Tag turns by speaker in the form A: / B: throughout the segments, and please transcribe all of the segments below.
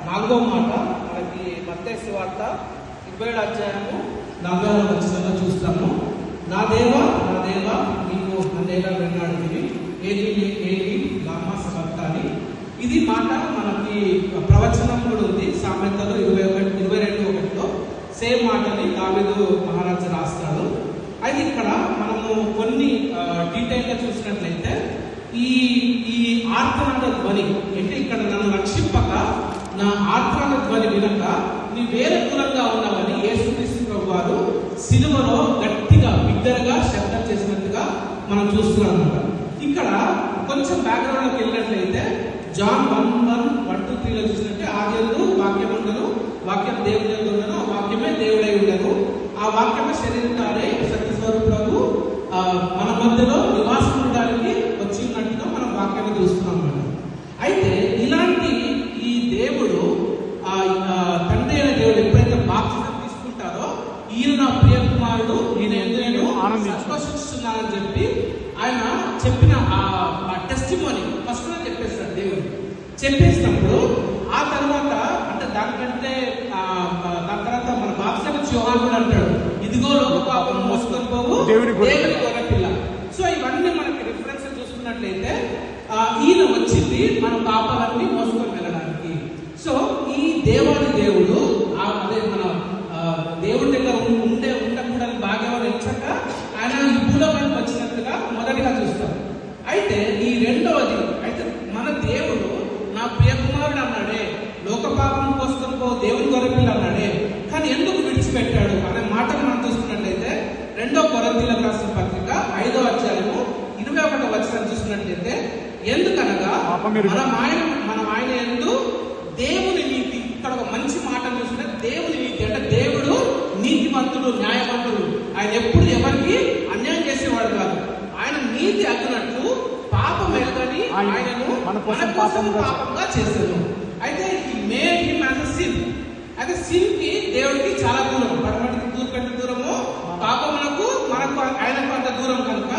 A: 4వ మాట మనకి మత్తయి సువార్త 27వ అధ్యాయము 4వ వచనంలో చూస్తాము. నా దేవా నీవు నన్నేలా వెన్నాడివి, ఏది లామా సబక్తాని. ఇది మాట మనకి ప్రవచనం కూడా ఉంది. సామెతలు 22:1 సేమ్ మాటని దావీదు మహారాజు రాస్తాడు. అయితే ఇక్కడ మనము కొన్ని డీటెయిల్గా చూసినట్లయితే ఈ ఆర్తనాద ధ్వని అంటే ఇక్కడ నన్ను రక్షింపక నా ఆర్తనాద ధ్వని వినక నీ వేరే దూరంగా ఉన్నావని యేసుక్రీస్తు వారు సిలువలో గట్టిగా బిగ్గరగా శబ్దం చేసినట్టుగా మనం చూస్తున్నాం అన్నమాట. ఇక్కడ కొంచెం బ్యాక్గ్రౌండ్లోకి వెళ్ళినట్లయితే జాన్ 1:1-3 చూసినట్టే ఆదియందు వాక్యం ఉండను, వాక్యం దేవుని ఉండను, ఆ వాక్యమే దేవుడై ఉండను, ఆ వాక్యమే శరీరధారై సత్యస్వరూపుడు మన మధ్యలో నివాసం ఉండడానికి వచ్చి ఉన్నట్టుగా మనం వాక్యాన్ని చూస్తున్నాం అన్నమాట. అయితే ఇలాంటి ఈ దేవుడు తండ్రి అయిన దేవుడు ఎప్పుడైతే బాప్తిజం తీసుకుంటారో ఈయన నా ప్రియ కుమారుడు, నేను సంతోషిస్తున్నానని చెప్పి ఆయన చెప్పిన ఆ టెస్టిమోనీ ఫస్ట్ చెప్పేస్తాడు దేవుడు. చెప్పేసినప్పుడు ఆ తర్వాత అంటే దాని తర్వాత మన బాప్తిజం యోహానుడు అంటాడు, ఇదిగో లోక పాపం మోసుకొని పోవు దేవుని గొర్రెపిల్ల. సో ఇవన్నీ మనకి రిఫరెన్స్ చూసుకున్నట్లయితే ఈయన వచ్చింది మన పాపాలన్నీ మోసుకొని వెళ్ళడానికి. సో ఈ దేవాది దేవుడు అదే మన దేవుడి దగ్గర ఉండకూడని భాగ్యం ఎంచక ఆయన ఈ భూలోకానికి వచ్చినట్టుగా మొదటిగా చూస్తాం. అయితే ఈ రెండవది అయితే మన దేవుడు నా ప్రియ కుమారుడు అన్నాడే, లోక పాపం మోసుకొని పో దేవుని గొర్రెపిల్ల అన్నాడే, కానీ ఎందుకు విడిచిపెట్టాడు అనే మాటను మనం చూసుకున్నట్లయితే 2వ కొరింథీయులకు రాసిన పత్రిక 5వ అధ్యాయము 21వ వచనం చూసినట్లయితే, ఎందుకనగా మనం ఆయన యందు దేవుని నీతి. ఇక్కడ ఒక మంచి మాట చూసుకుంటే దేవుని నీతి అంటే దేవుడు నీతిమంతుడు, న్యాయవంతుడు. ఆయన ఎప్పుడు ఎవరికి అన్యాయం చేసేవాడు కాదు. ఆయన నీతి అగ్గినట్లు పాపం ఎరుగని ఆయనను మన కోసం పాపంగా చేశాడు. అయితే ఈ made him as a sin. అయితే సిన్ కి దేవుడికి చాలా దూరం, పడమటికి కంటే దూరము, పాపములకు మనకు ఆయనకు అంత దూరం కనుక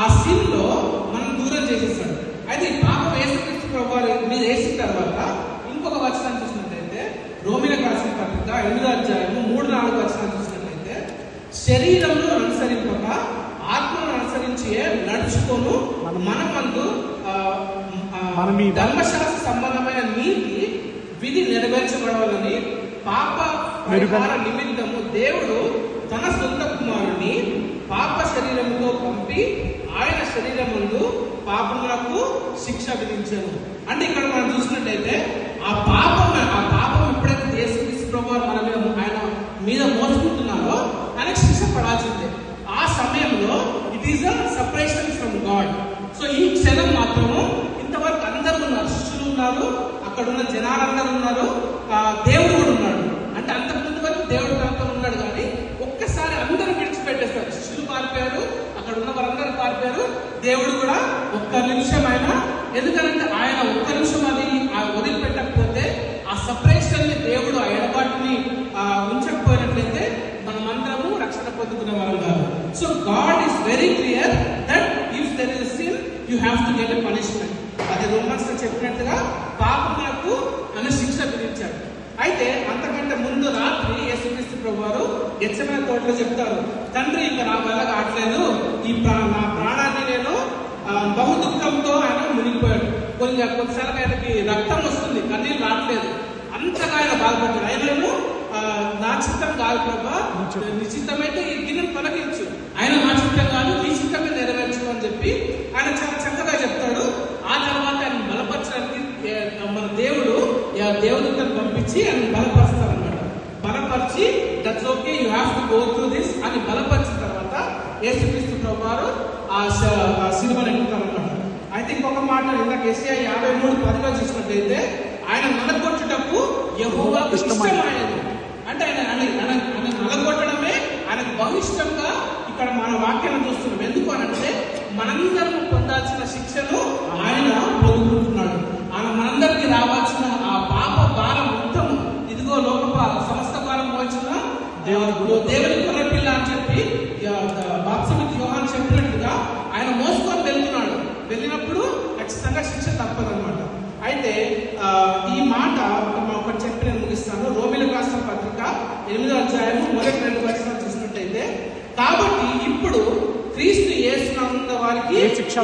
A: ఆ సిన్ లో మనం దూరం చేసేస్తాడు. అయితే ఈ పాపం యేసుక్రీస్తు ప్రభువారు మీద వేసిన తర్వాత ఇంకొక వచనం చూసినట్లయితే రోమీయులకు రాసిన పత్రిక 8వ అధ్యాయము 3-4 వచనం చూసినట్లయితే, శరీరంలో అనుసరింపక ఆత్మను అనుసరించి నడుచుకోను మనమందు ధర్మశాస్త్ర సంబంధమైన నీతి విధి నెరవేర్చబడాలని పాప పరిహార నిమిత్తము దేవుడు తన సొంత కుమారుని పాప శరీరముతో పంపి ఆయన శరీరముందు పాపములకు శిక్ష విధించాను. అంటే ఇక్కడ మనం చూసినట్లయితే ఆ పాపం ఎప్పుడైతే యేసుక్రీస్తు ప్రభువారు ఆయన మీద మోసుకుంటున్నారో ఆయనకు శిక్ష పడాల్సిందే. ఆ సమయంలో it is a separation from God. So ఈ క్షణం మాత్రము ఇంతవరకు అందరూ ఉన్నారు, శిష్యులు ఉన్నారు, అక్కడ ఉన్న జనాలందరూ ఉన్నారు, దేవుడు కూడా ఉన్నాడు. అంటే అంతకుముందు వరకు దేవుడు తనతో ఉన్నాడు, కానీ ఒక్కసారి అందరూ విడిచిపెట్టేస్తారు. శిష్యులు పారిపోయారు, అక్కడ ఉన్న వారందరూ పారిపోయారు, దేవుడు కూడా ఒక్క నిమిషం ఆయన, ఎందుకంటే ఆయన ఒక్క నిమిషం అది వదిలిపెట్టకపోతే ఆ సపరేషన్ ని దేవుడు ఆ ఎడబాటుని ఉంచకపోయినట్లయితే మనమందరము రక్షణ పొందుకునే వారు కాదు. So God is very clear that if there is sin you have to get a punishment. అది రోమన్స్ లో చెప్పినట్టుగా పాపములకు అనే శిక్ష విధించాడు. అయితే అంతకంటే ముందు రాత్రి యేసుక్రీస్తు ప్రభువారు గెత్సెమనే తోటలో చెప్తారు, తండ్రి ఇంకా నా వల్ల కావట్లేదు, నా ప్రాణాన్ని నేను బహు దుఃఖంతో ఆయన మునిగిపోయాడు. కొన్నిసార్లు ఆయనకి రక్తం వస్తుంది, కన్నీళ్ళు రావట్లేదు, అంతగా ఆయన బాధపడ్డాడు. ఆయనను నా చిత్తం కాదు ప్రభా, నీ చిత్తమైతే ఈ గిన్నెను తొలగించు, ఆయన నా చిత్తం కాదు నీ చిత్తమే నెరవేర్చు అని చెప్పి ఆయన చాలా చక్కగా చెప్తాడు. ఆ తర్వాత ఆయన బలపరచడానికి మన దేవుడు దేవదూతను పంపించి ఆయన బలపరుస్తారనమాట. బలపరిచి that's okay you have to go through this అని బలపరిచిన తర్వాత యేసుక్రీస్తు ప్రభువారు ఆ సిలువను ఎక్కుతారనమాట. అయితే ఇంకొక మాట ఇందాక యెషయా 53:10 చూసినట్లయితే, ఆయన నలగొట్టుటకు యెహోవాకు ఇష్టమైనది. అంటే ఆయన నలగొట్టడమే ఆయనకు బహుఇష్టంగా ఇక్కడ మన వాక్యాన్ని చూస్తున్నాం. ఎందుకు అనంటే మనందరం పొందాల్సిన శిక్షను ఆయన పొందుకుంటున్నాడు. ఆయన మనందరికి రావాల్సిన ఆ పాప భారం మొత్తం ఇదిగో సమస్త భారం మోచిన దేవుని గొర్రెపిల్ల అని చెప్పి బాప్తిజం యోహాను చెప్పినట్టుగా ఆయన మోసుకొని వెళ్తున్నాడు. వెళ్ళినప్పుడు ఖచ్చితంగా శిక్ష తప్పదన్నమాట. అయితే ఈ మాట ఒక అధ్యాయము మొదటి 2 వచనాలు చూసినట్టయితే, కాబట్టి ఇప్పుడు క్రీస్తు యేసునందు వారికి ఏ శిక్షా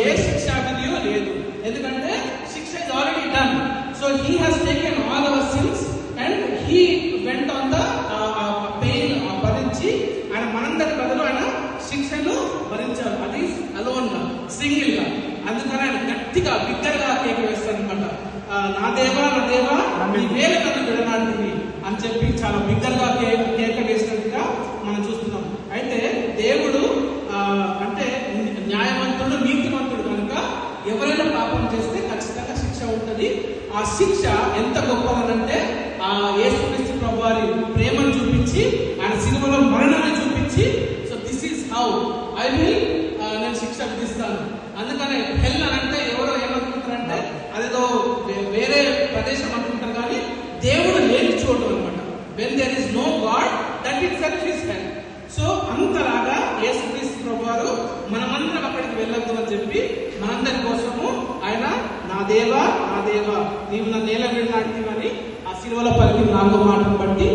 A: విధియో లేదు, ఎందుకంటే శిక్ష is already done. So he has taken all our sins and he went on the pain భరించి ఆయన మనందరి బదులు ఆయన శిక్షను భరించారు. అది అలోన్ గా, సింగిల్ గా. అందుకని ఆయన గట్టిగా బిగ్గరగా కేక వేస్తాడు అనమాట. నా దేవా నీ వేల నన్ను విడనాడింది అని చెప్పి చాలా బిగ్గరగా కేక వేసినట్టుగా మనం చూస్తున్నాం. అయితే దేవుడు అంటే న్యాయవంతుడు, నీతివంతుడు కనుక ఎవరైనా పాపం చేస్తే ఖచ్చితంగా శిక్ష ఉంటుంది. ఆ శిక్ష ఎంత గొప్పదనంటే ఆ యేసుక్రీస్తు ప్రభువారి ప్రేమను చూపించి, ఆయన సిలువలో మరణాన్ని చూపించి, so this is how I will నేను శిక్ష విధిస్తాను. అందుకనే హెల్ అని అంటే ఎవరో ఏమనుకుంటారంటే అదేదో వేరే ప్రదేశం అనుకుంటారు, కానీ దేవుడు లేని చోటు అనమాట. When there is no God, that itself is hell. So అంతలాగా యేసుక్రీస్తు ప్రభువారు మనమందరం అక్కడికి వెళ్ళొద్దు అని చెప్పి మనందరి కోసము ఆయన నా దేవా నీవు నన్ను నేల విడనాడితివని ఆ సిలువలో పలికిన 4వ మాటను బట్టి